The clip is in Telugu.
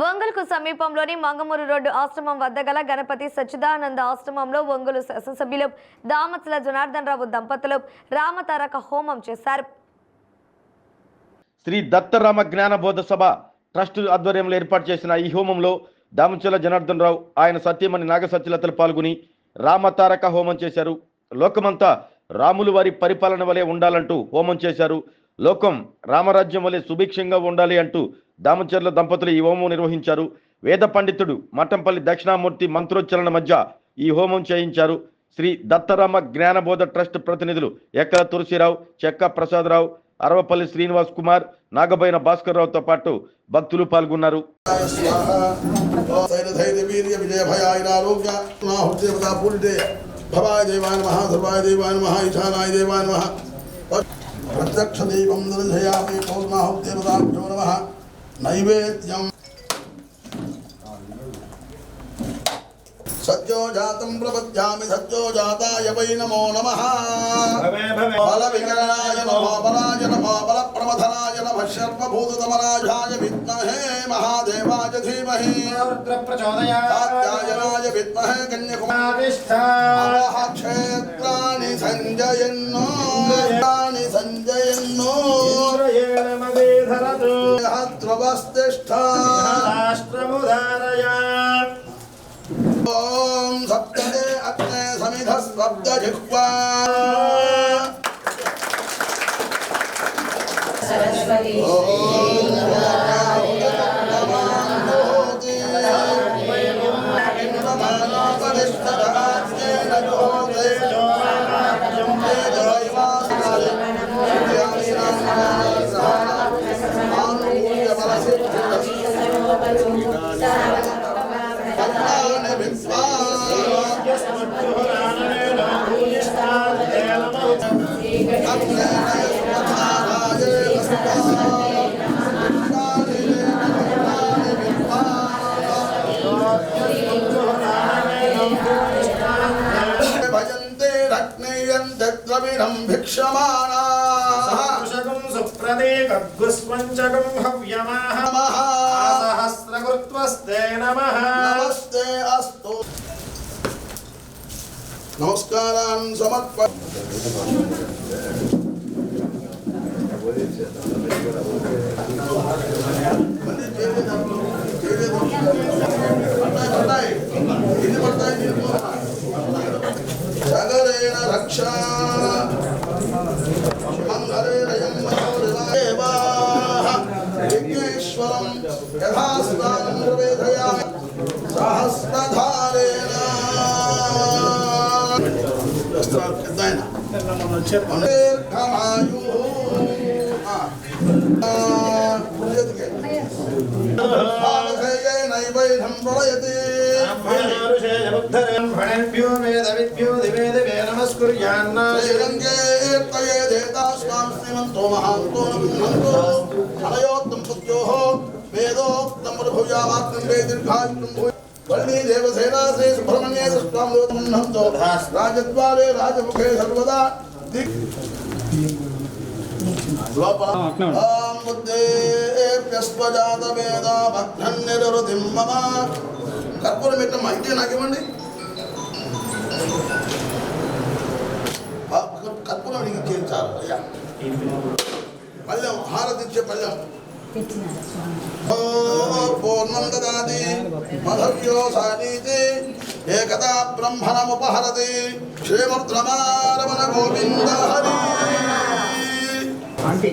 ఒంగోలుకు సమీపంలోని మంగమూరు రోడ్డు ఆశ్రమం వద్ద గల గణపతి సచ్చిదానంద ఆశ్రమంలో ఒంగోలు శాసనసభ్యులు దామత్ల జనార్దన్ రావు దంపతులు రామతారక హోమం చేశారు. శ్రీ దత్తరామ జ్ఞానబోధ సభ ట్రస్ట్ ఆధ్వర్యంలో ఏర్పాటు చేసిన ఈ హోమంలో దామచల జనార్దన్ రావు ఆయన సత్యమణి నాగసత్యలతలు పాల్గొని రామతారక హోమం చేశారు. లోకమంతా రాములు వారి పరిపాలన వలె ఉండాలంటూ హోమం చేశారు. లోకం రామరాజ్యం వలె సుభిక్షంగా ఉండాలి అంటూ దామచర్ల దంపతులు ఈ హోమం నిర్వహించారు. వేద పండితుడు మఠంపల్లి దక్షిణామూర్తి మంత్రోచ్చరణ మధ్య ఈ హోమం చేయించారు. శ్రీ దత్తరామ జ్ఞానబోధ ట్రస్ట్ ప్రతినిధులు ఎక్కల తులసిరావు, చెక్క ప్రసాదరావు, అరవపల్లి శ్రీనివాస్ కుమార్, నాగబైన భాస్కర్ రావుతో పాటు భక్తులు పాల్గొన్నారు. ప్రత్యక్ష దీపం దర్శయామి పౌర్ణాహుదేవతాభ్యో నమః. నైవేద్యం సత్యోజాతం ప్రపద్యామి సత్యోజాతాయ వై నమో నమః. బల వికరణాయ నమో బలాయ నమో బల ప్రమథనాయ నమః. సర్వభూతతమరాజాయ విద్మహే మహాదేవాయ ధీమహి కాత్యాయనాయ విద్మహే కన్యాకుమారీష్ఠావహ. క్షేత్రాణి సంజయన్నో సంజయన్నో ఓం సప్తదే అగ్నే సమిధ శబ్ద జిహ్వా సరస్వతి భజంతే రత్నేయంతే ద్రవిణం భిక్షమాణాః. సుప్రదేకగ్గుస్వంచకం హవ్యమాహ సహస్రకృత్వస్తే నమః. నమస్తే అస్తు. నమస్కారాన్ సమర్ప. సగరేణ రక్ష మంగళేన విఘ్నేశ్వరం యథాస్థానం ప్రవేదయామి సహస్రధారేణ. నైవేద్యం ప్రళయతి. భణేభ్యో వేదవిద్భ్యో దివేదివే నమస్కుర్యాన్న. శ్రీరంగే ఏర్తయే దేతాస్వాం శ్రీమంతో మహాంతో నమః. అనయోక్తం సత్యోః వేదోక్తం భూయావాక్యం దీర్ఘాయుష్యం భూయ. వల్లి దేవసేనా శ్రీ సుబ్రహ్మణ్యే దృష్టాం లోకమన్నంతో రాజద్వారే రాజముఖే సర్వదా కర్పూరం పెట్టమ్మా. ఇంకే నాకేమండి కర్పూరం చేయించాలి అయ్యా. పళ్ళెం హారతిచ్చే పళ్ళెం పూర్ణం దదాతి మధవ్యో సానీతి ఏకదా బ్రహ్మణముపహరతి. శ్రీమద్రమారమణ గోవింద హరి. ఆంటీ